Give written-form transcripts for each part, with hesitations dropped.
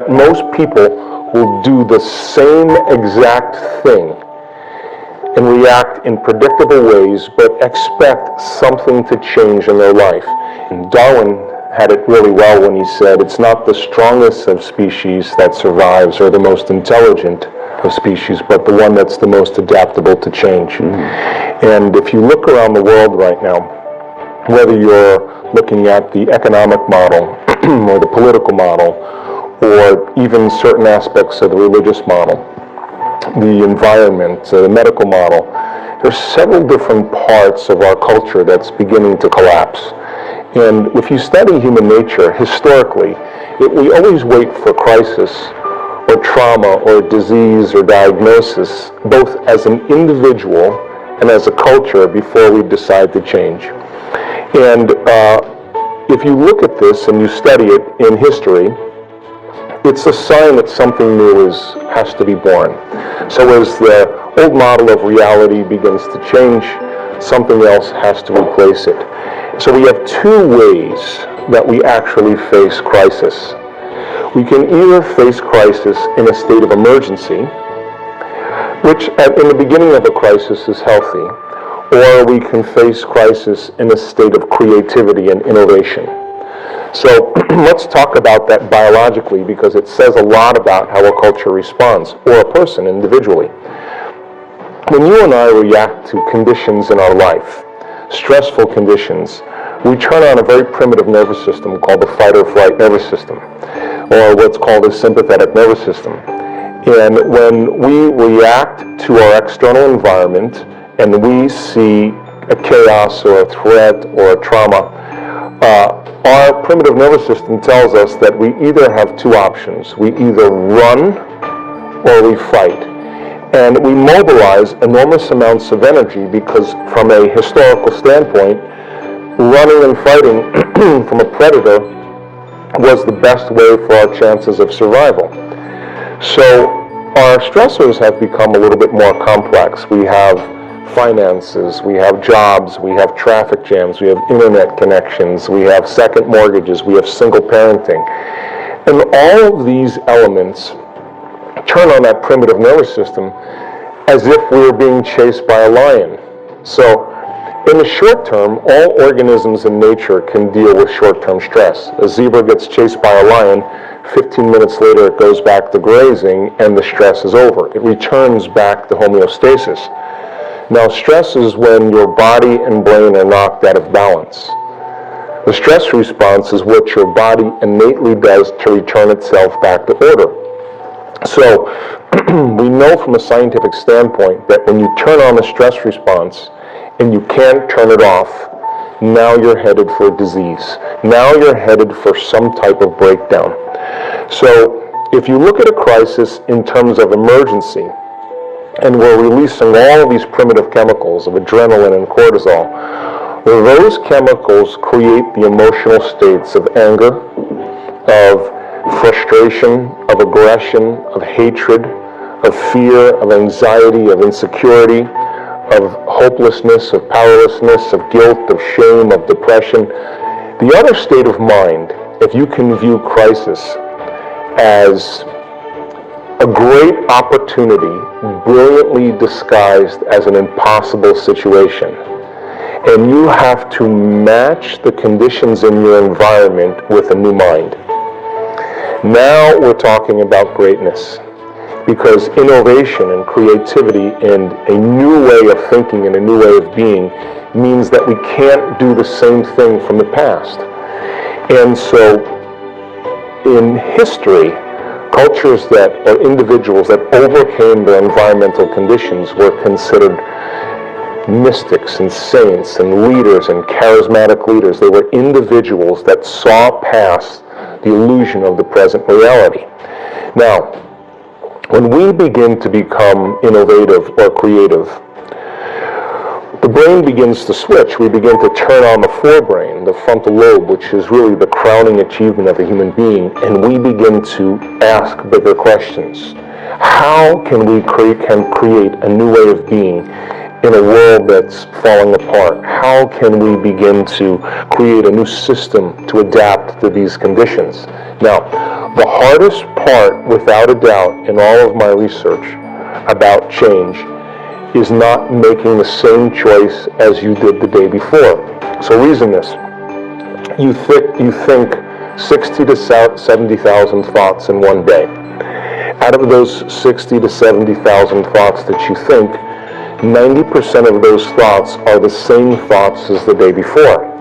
Most people will do the same exact thing and react in predictable ways, but expect something to change in their life. And Darwin had it really well when he said, it's not the strongest of species that survives or the most intelligent of species, but the one that's the most adaptable to change. And if you look around the world right now, whether you're looking at the economic model or the political model, or even certain aspects of the religious model, the environment, the medical model, there's several different parts of our culture that's beginning to collapse. And if you study human nature historically, we always wait for crisis or trauma or disease or diagnosis, both as an individual and as a culture, before we decide to change. And if you look at this and you study it in history, it's a sign that something new has to be born. So as the old model of reality begins to change, something else has to replace it. So we have two ways that we actually face crisis. We can either face crisis in a state of emergency, which in the beginning of a crisis is healthy, or we can face crisis in a state of creativity and innovation. So let's talk about that biologically, because it says a lot about how a culture responds, or a person individually. When you and I react to conditions in our life, stressful conditions, we turn on a very primitive nervous system called the fight or flight nervous system, or what's called a sympathetic nervous system. And when we react to our external environment and we see a chaos or a threat or a trauma, our primitive nervous system tells us that we either have two options. We either run or we fight. And we mobilize enormous amounts of energy because from a historical standpoint, running and fighting from a predator was the best way for our chances of survival. So our stressors have become a little bit more complex. We have finances, we have jobs, we have traffic jams, we have internet connections, we have second mortgages, we have single parenting. And all of these elements turn on that primitive nervous system as if we were being chased by a lion. So in the short term, all organisms in nature can deal with short-term stress. A zebra gets chased by a lion, 15 minutes later it goes back to grazing and the stress is over. It returns back to homeostasis. Now, stress is when your body and brain are knocked out of balance. The stress response is what your body innately does to return itself back to order. So, we know from a scientific standpoint that when you turn on the stress response and you can't turn it off, now you're headed for disease. Now you're headed for some type of breakdown. So, if you look at a crisis in terms of emergency, and we're releasing all of these primitive chemicals of adrenaline and cortisol, well, those chemicals create the emotional states of anger, of frustration, of aggression, of hatred, of fear, of anxiety, of insecurity, of hopelessness, of powerlessness, of guilt, of shame, of depression. The other state of mind, if you can view crisis as a great opportunity brilliantly disguised as an impossible situation, and you have to match the conditions in your environment with a new mind. Now we're talking about greatness, because innovation and creativity and a new way of thinking and a new way of being means that we can't do the same thing from the past. And so in history, cultures or individuals that overcame their environmental conditions were considered mystics and saints and leaders and charismatic leaders. They were individuals that saw past the illusion of the present reality. Now, when we begin to become innovative or creative, the brain begins to switch. We begin to turn on the forebrain, the frontal lobe, which is really the crowning achievement of a human being, and we begin to ask bigger questions. How can we create a new way of being in a world that's falling apart? How can we begin to create a new system to adapt to these conditions? Now, The hardest part, without a doubt, in all of my research about change is not making the same choice as you did the day before. So reason this. You think 60 to 70,000 thoughts in one day. Out of those 60 to 70,000 thoughts that you think, 90% of those thoughts are the same thoughts as the day before.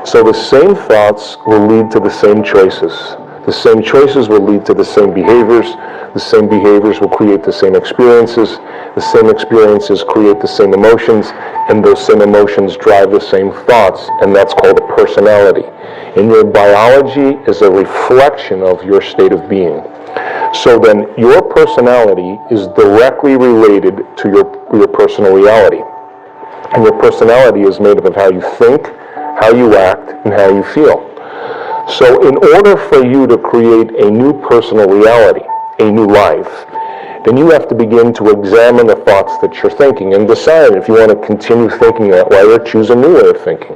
So the same thoughts will lead to the same choices. The same choices will lead to the same behaviors. The same behaviors will create the same experiences. The same experiences create the same emotions, and those same emotions drive the same thoughts, and that's called a personality. And your biology is a reflection of your state of being. So then your personality is directly related to your personal reality. And your personality is made up of how you think, how you act, and how you feel. So in order for you to create a new personal reality, a new life, then you have to begin to examine the thoughts that you're thinking and decide if you want to continue thinking that way or choose a new way of thinking.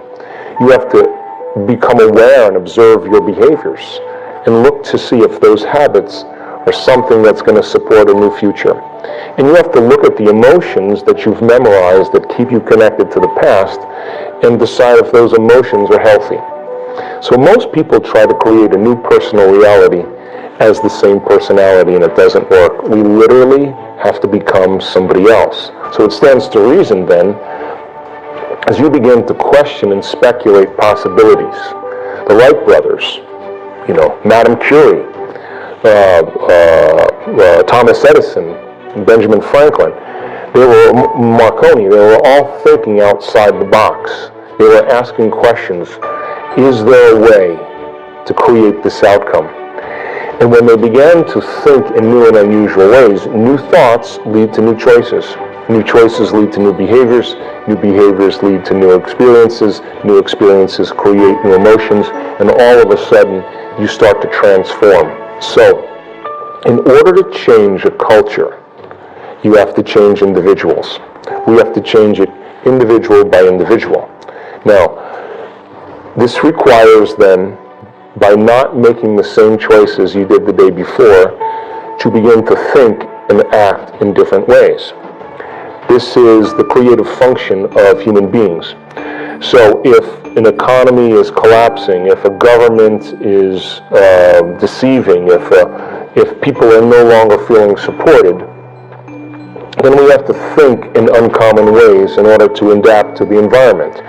You have to become aware and observe your behaviors and look to see if those habits are something that's going to support a new future. And you have to look at the emotions that you've memorized that keep you connected to the past and decide if those emotions are healthy. So most people try to create a new personal reality as the same personality, and it doesn't work. We literally have to become somebody else. So it stands to reason then, as you begin to question and speculate possibilities, the Wright brothers, Madame Curie, Thomas Edison, Benjamin Franklin, Marconi, they were all thinking outside the box. They were asking questions. Is there a way to create this outcome? And when they began to think in new and unusual ways, new thoughts lead to new choices. New choices lead to new behaviors. New behaviors lead to new experiences. New experiences create new emotions. And all of a sudden, you start to transform. So, in order to change a culture, you have to change individuals. We have to change it individual by individual. Now, this requires then, by not making the same choices you did the day before, to begin to think and act in different ways. This is the creative function of human beings. So if an economy is collapsing, if a government is deceiving, if people are no longer feeling supported, then we have to think in uncommon ways in order to adapt to the environment.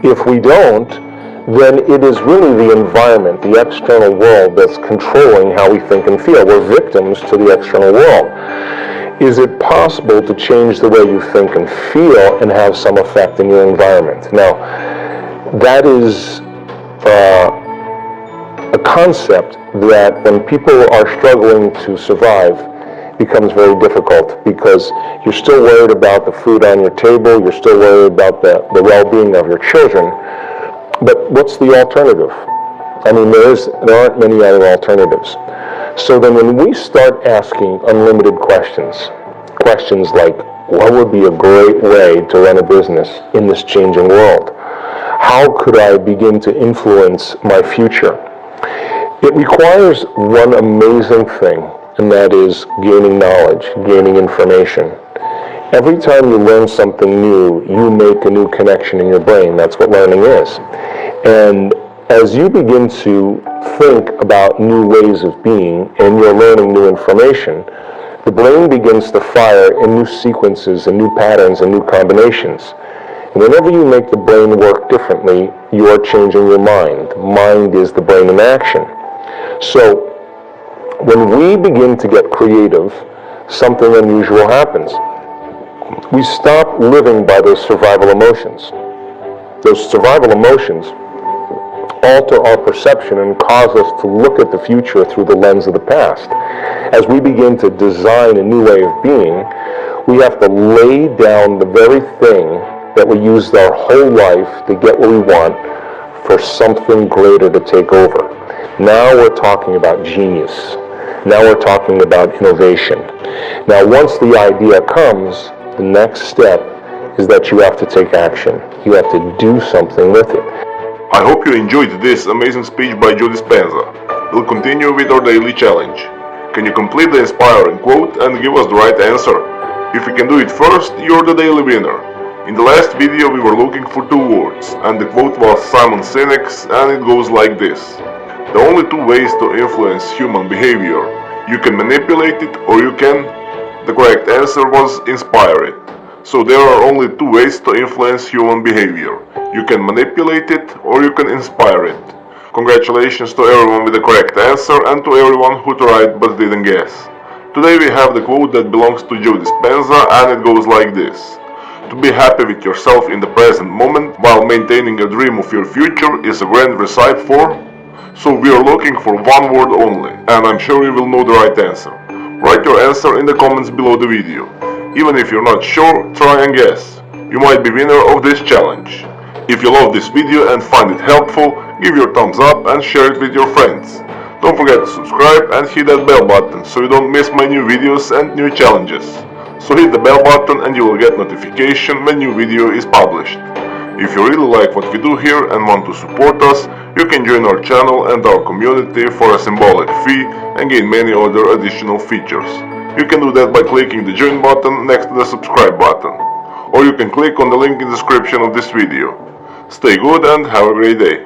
If we don't, then it is really the environment, the external world, that's controlling how we think and feel. We're victims to the external world. Is it possible to change the way you think and feel and have some effect in your environment? Now, that is a concept that when people are struggling to survive becomes very difficult, because you're still worried about the food on your table, you're still worried about the well-being of your children. But what's the alternative? I mean, there aren't many other alternatives. So then when we start asking unlimited questions like, what would be a great way to run a business in this changing world? How could I begin to influence my future? It requires one amazing thing, and that is gaining knowledge, gaining information. Every time you learn something new, you make a new connection in your brain. That's what learning is. And as you begin to think about new ways of being and you're learning new information, the brain begins to fire in new sequences and new patterns and new combinations. And whenever you make the brain work differently, you are changing your mind. Mind is the brain in action. So when we begin to get creative, something unusual happens. We stop living by those survival emotions. Those survival emotions alter our perception and cause us to look at the future through the lens of the past. As we begin to design a new way of being, we have to lay down the very thing that we used our whole life to get what we want for something greater to take over. Now we're talking about genius. Now we're talking about innovation. Now once the idea comes, the next step is that you have to take action. You have to do something with it. I hope you enjoyed this amazing speech by Joe Dispenza. we'll continue with our daily challenge. Can you complete the inspiring quote and give us the right answer? If you can do it first, you're the daily winner. In the last video we were looking for two words, and the quote was Simon Sinek's, and it goes like this. The only two ways to influence human behavior. You can manipulate it or you can... The correct answer was inspire it. So there are only two ways to influence human behavior. You can manipulate it or you can inspire it. Congratulations to everyone with the correct answer and to everyone who tried but didn't guess. Today we have the quote that belongs to Joe Dispenza, and it goes like this. To be happy with yourself in the present moment while maintaining a dream of your future is a grand recipe for... So we are looking for one word only, and I'm sure you will know the right answer. Write your answer in the comments below the video. Even if you're not sure, try and guess. You might be winner of this challenge. If you love this video and find it helpful, give your thumbs up and share it with your friends. Don't forget to subscribe and hit that bell button so you don't miss my new videos and new challenges. So hit the bell button and you will get notification when new video is published. If you really like what we do here and want to support us, you can join our channel and our community for a symbolic fee and gain many other additional features. You can do that by clicking the join button next to the subscribe button. Or you can click on the link in the description of this video. Stay good and have a great day.